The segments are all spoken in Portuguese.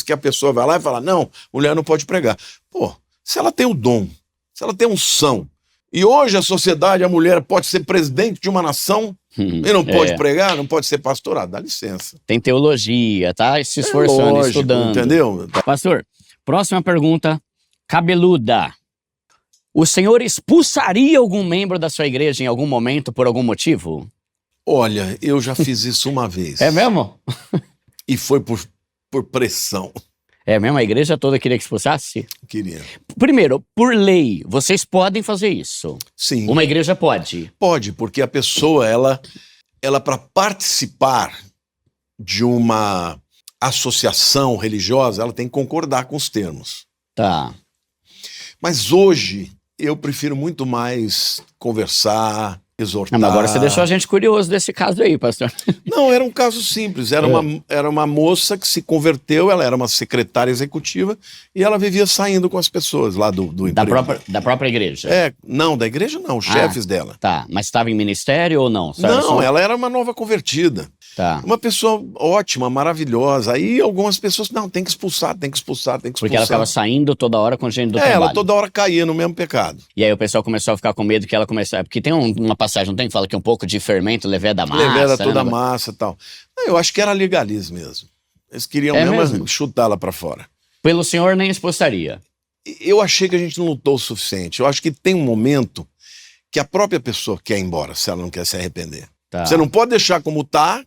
que a pessoa vai lá e fala, não, mulher não pode pregar. Pô, se ela tem o dom, se ela tem unção, e hoje a sociedade, a mulher pode ser presidente de uma nação e não pode pregar, não pode ser pastorado, dá licença. Tem teologia, tá se esforçando, lógico, estudando. Entendeu? Pastor, próxima pergunta, cabeluda. O senhor expulsaria algum membro da sua igreja em algum momento por algum motivo? Olha, eu já fiz isso uma vez. É mesmo? E foi por pressão. É mesmo? A igreja toda queria que expulsasse? Queria. Primeiro, por lei, vocês podem fazer isso? Sim. Uma igreja pode? Pode, porque a pessoa, ela para participar de uma associação religiosa, ela tem que concordar com os termos. Tá. Mas hoje, eu prefiro muito mais conversar, exortar. Mas agora você deixou a gente curioso desse caso aí, pastor. Não, era um caso simples. Era uma moça que se converteu, ela era uma secretária executiva e ela vivia saindo com as pessoas lá do emprego. Da própria igreja? Não, da igreja não, os chefes dela. Tá, mas estava em ministério ou não? Não, ela era uma nova convertida. Tá. Uma pessoa ótima, maravilhosa. Aí algumas pessoas, não, tem que expulsar. Porque ela estava saindo toda hora com gente do trabalho. Ela toda hora caía no mesmo pecado. E aí o pessoal começou a ficar com medo que ela começasse... Porque tem uma passagem, não tem? Que fala que um pouco de fermento leveda a massa. Leveda toda a massa e tal. Eu acho que era legalismo mesmo. Eles queriam mesmo chutá-la para fora. Pelo senhor nem expulsaria? Eu achei que a gente não lutou o suficiente. Eu acho que tem um momento que a própria pessoa quer ir embora, se ela não quer se arrepender. Tá. Você não pode deixar como tá,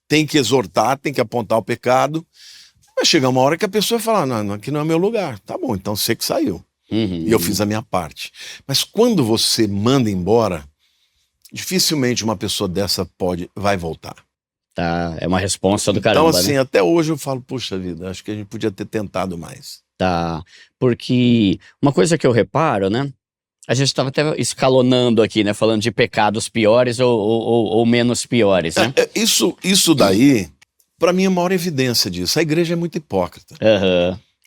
tem que exortar, tem que apontar o pecado. Vai chegar uma hora que a pessoa vai falar, não, aqui não é meu lugar. Tá bom, então você que saiu. E eu fiz a minha parte. Mas quando você manda embora, dificilmente uma pessoa dessa vai voltar. Tá, é uma responsa do caramba, então assim, né? Até hoje eu falo, puxa vida, acho que a gente podia ter tentado mais. Tá, porque uma coisa que eu reparo, né? A gente estava até escalonando aqui, né? Falando de pecados piores ou menos piores, né? Isso daí, para mim, é a maior evidência disso. A igreja é muito hipócrita.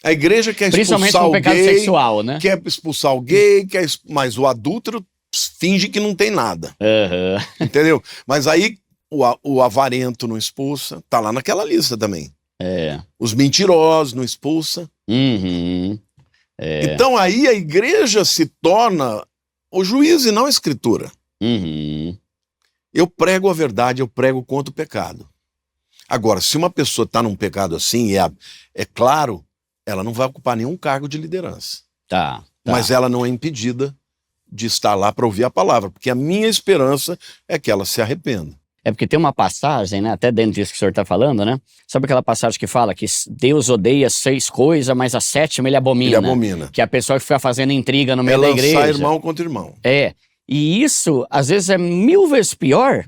A igreja quer expulsar o pecado gay, sexual, né? quer expulsar o gay, mas o adúltero finge que não tem nada. Entendeu? Mas aí o avarento não expulsa, tá lá naquela lista também. Os mentirosos não expulsa. Então aí a igreja se torna o juiz e não a escritura. Eu prego a verdade, eu prego contra o pecado. Agora, se uma pessoa está num pecado assim, é claro, ela não vai ocupar nenhum cargo de liderança. Tá. Mas ela não é impedida de estar lá para ouvir a palavra, porque a minha esperança é que ela se arrependa. É porque tem uma passagem, né, até dentro disso que o senhor está falando, né? Sabe aquela passagem que fala que Deus odeia 6 coisas, mas a 7ª ele abomina? Ele abomina. Que é a pessoa que fica fazendo intriga no meio da igreja. É lançar irmão contra irmão. E isso, às vezes, é 1000 vezes pior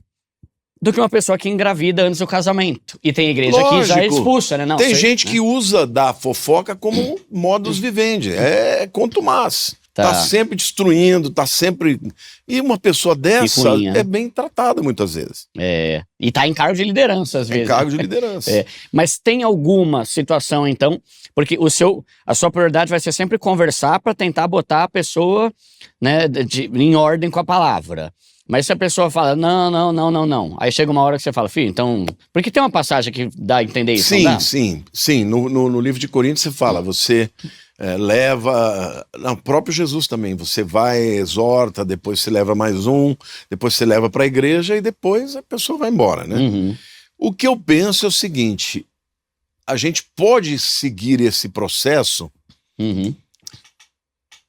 do que uma pessoa que engravida antes do casamento. E tem igreja que já é expulsa, né? Não, tem gente que usa da fofoca como modus vivendi. É contumaz. Tá sempre destruindo, tá sempre... E uma pessoa dessa é bem tratada muitas vezes. E tá em cargo de liderança, às vezes. Em cargo de liderança. Mas tem alguma situação, então... Porque a sua prioridade vai ser sempre conversar para tentar botar a pessoa, né, em ordem com a palavra. Mas se a pessoa fala, não. Aí chega uma hora que você fala, filho, então... Porque tem uma passagem que dá a entender isso, não dá? Sim. No livro de Coríntios você fala, você... leva... Não, próprio Jesus também. Você vai, exorta, depois você leva mais um, depois você leva para a igreja e depois a pessoa vai embora, né? O que eu penso é o seguinte, a gente pode seguir esse processo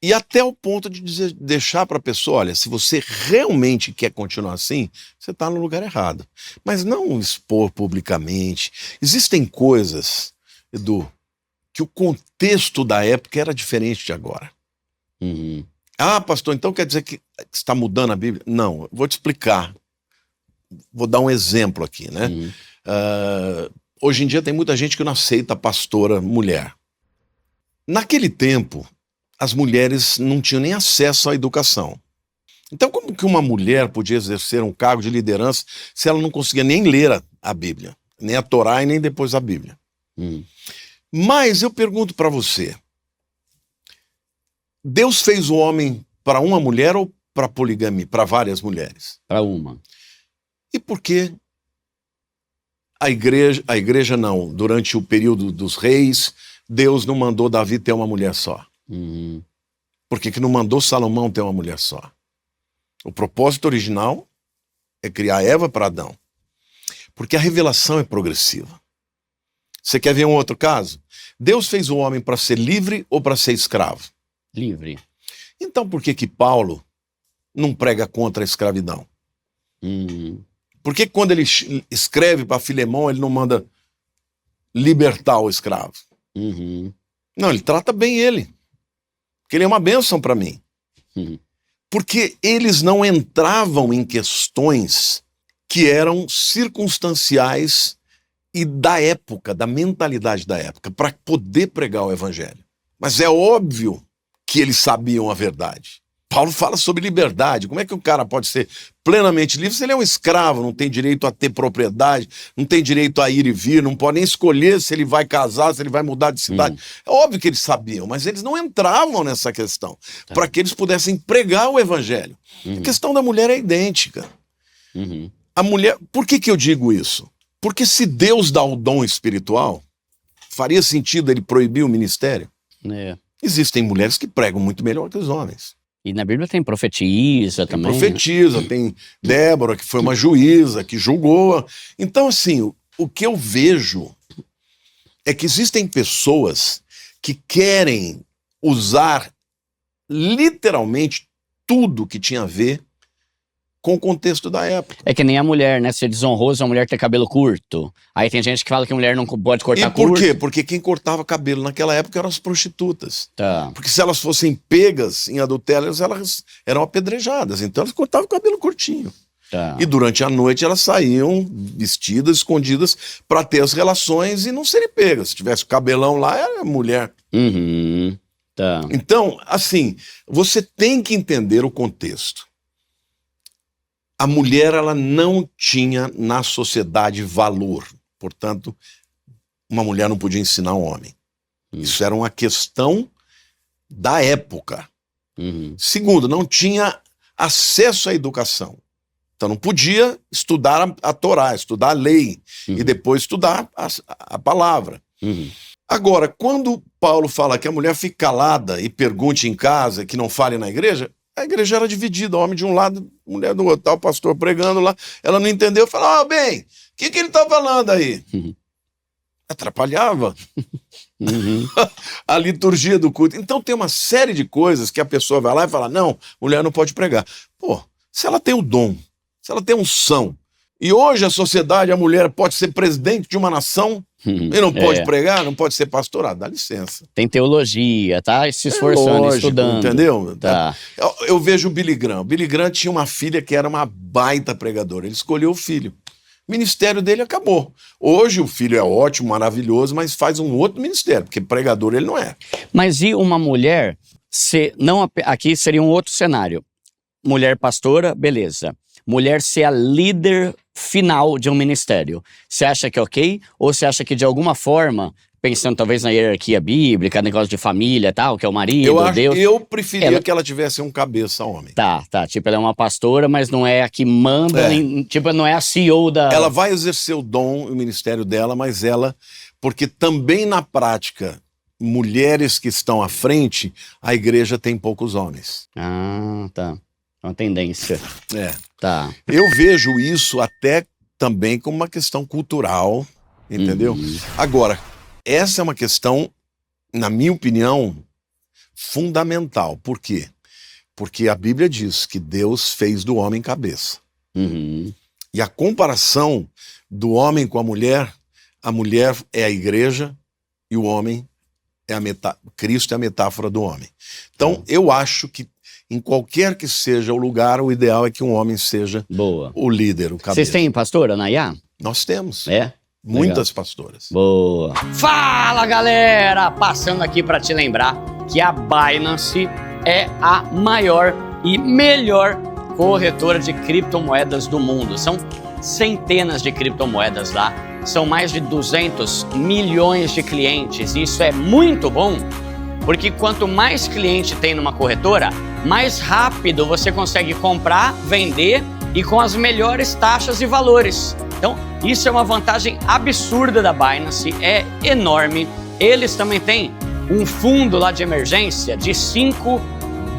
e até o ponto de deixar para a pessoa, olha, se você realmente quer continuar assim, você está no lugar errado. Mas não expor publicamente. Existem coisas, Edu, que o contexto da época era diferente de agora. Ah, pastor, então quer dizer que está mudando a Bíblia? Não, vou te explicar. Vou dar um exemplo aqui, né? Hoje em dia tem muita gente que não aceita a pastora mulher. Naquele tempo, as mulheres não tinham nem acesso à educação. Então, como que uma mulher podia exercer um cargo de liderança se ela não conseguia nem ler a Bíblia? Nem a Torá e nem depois a Bíblia. Mas eu pergunto para você, Deus fez o homem para uma mulher ou para poligamia, para várias mulheres? Para uma. E por que a igreja não, durante o período dos reis, Deus não mandou Davi ter uma mulher só? Uhum. Por que não mandou Salomão ter uma mulher só? O propósito original é criar Eva para Adão. Porque a revelação é progressiva. Você quer ver um outro caso? Deus fez o homem para ser livre ou para ser escravo? Livre. Então por que Paulo não prega contra a escravidão? Por que quando ele escreve para Filemão, ele não manda libertar o escravo? Não, ele trata bem ele. Porque ele é uma bênção para mim. Porque eles não entravam em questões que eram circunstanciais e da época, da mentalidade da época, para poder pregar o evangelho. Mas é óbvio que eles sabiam a verdade. Paulo fala sobre liberdade. Como é que o cara pode ser plenamente livre se ele é um escravo, não tem direito a ter propriedade, não tem direito a ir e vir, não pode nem escolher se ele vai casar, se ele vai mudar de cidade. É óbvio que eles sabiam, mas eles não entravam nessa questão para que eles pudessem pregar o evangelho. A questão da mulher é idêntica. A mulher, por que eu digo isso? Porque se Deus dá o dom espiritual, faria sentido ele proibir o ministério? Existem mulheres que pregam muito melhor que os homens. E na Bíblia tem profetisa também. Profetisa, tem Débora, que foi uma juíza, que julgou. Então, assim, o que eu vejo é que existem pessoas que querem usar literalmente tudo que tinha a ver com o contexto da época. É que nem a mulher, né? Ser desonroso a mulher ter cabelo curto. Aí tem gente que fala que a mulher não pode cortar curto. E por quê? Porque quem cortava cabelo naquela época eram as prostitutas. Tá. Porque se elas fossem pegas em adultério, elas eram apedrejadas. Então elas cortavam o cabelo curtinho. Tá. E durante a noite elas saíam vestidas, escondidas, para ter as relações e não serem pegas. Se tivesse o cabelão lá, era mulher. Tá. Então, assim, você tem que entender o contexto. A mulher, ela não tinha na sociedade valor. Portanto, uma mulher não podia ensinar um homem. Isso era uma questão da época. Segundo, não tinha acesso à educação. Então não podia estudar a Torá, estudar a lei, e depois estudar a palavra. Agora, quando Paulo fala que a mulher fique calada e pergunte em casa, que não fale na igreja, a igreja era dividida, homem de um lado, mulher do outro, tá o pastor pregando lá, ela não entendeu, falou, bem, o que ele tá falando aí? Atrapalhava a liturgia do culto. Então tem uma série de coisas que a pessoa vai lá e fala, não, mulher não pode pregar. Pô, se ela tem o dom, se ela tem unção, e hoje a sociedade, a mulher pode ser presidente de uma nação e não pode pregar, não pode ser pastorado, dá licença. Tem teologia, tá? Se esforçando, lógico, estudando. Entendeu? Tá. Eu vejo o Billy Graham. O Billy Graham tinha uma filha que era uma baita pregadora. Ele escolheu o filho. O ministério dele acabou. Hoje o filho é ótimo, maravilhoso, mas faz um outro ministério, porque pregador ele não é. Mas e uma mulher, aqui seria um outro cenário. Mulher pastora, beleza. Mulher ser a líder final de um ministério. Você acha que é ok? Ou você acha que de alguma forma, pensando talvez na hierarquia bíblica, negócio de família e tal, que é o marido, Deus... Eu preferia que ela tivesse um cabeça homem. Tá. Tipo, ela é uma pastora, mas não é a que manda, tipo, não é a CEO da... Ela vai exercer o dom, o ministério dela, mas ela... Porque também na prática, mulheres que estão à frente, a igreja tem poucos homens. Ah, tá. É uma tendência. Tá. Eu vejo isso até também como uma questão cultural, entendeu? Agora, essa é uma questão, na minha opinião, fundamental. Por quê? Porque a Bíblia diz que Deus fez do homem cabeça. E a comparação do homem com a mulher é a igreja e o homem é Cristo é a metáfora do homem. Então, eu acho que em qualquer que seja o lugar, o ideal é que um homem seja o líder, o cabeça. Vocês têm pastora, Nayá? Nós temos. Legal. Muitas pastoras. Boa. Fala, galera! Passando aqui para te lembrar que a Binance é a maior e melhor corretora de criptomoedas do mundo. São centenas de criptomoedas lá. São mais de 200 milhões de clientes. E isso é muito bom, porque quanto mais cliente tem numa corretora, mais rápido você consegue comprar, vender e com as melhores taxas e valores. Então, isso é uma vantagem absurda da Binance, é enorme. eles também têm um fundo lá de emergência de 5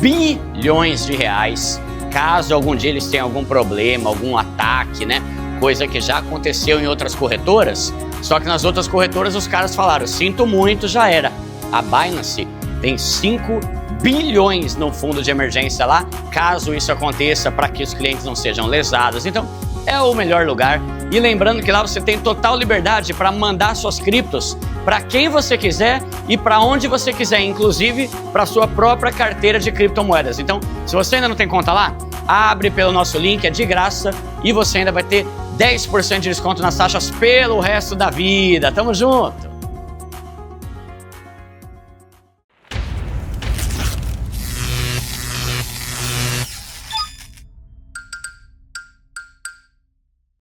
bilhões de reais, caso algum dia eles tenham algum problema, algum ataque, né? Coisa que já aconteceu em outras corretoras, só que nas outras corretoras os caras falaram, sinto muito, já era. A Binance tem 5 bilhões no fundo de emergência lá, caso isso aconteça, para que os clientes não sejam lesados. Então, é o melhor lugar. E lembrando que lá você tem total liberdade para mandar suas criptos para quem você quiser e para onde você quiser, inclusive para sua própria carteira de criptomoedas. Então, se você ainda não tem conta lá, abre pelo nosso link, é de graça e você ainda vai ter 10% de desconto nas taxas pelo resto da vida. Tamo junto!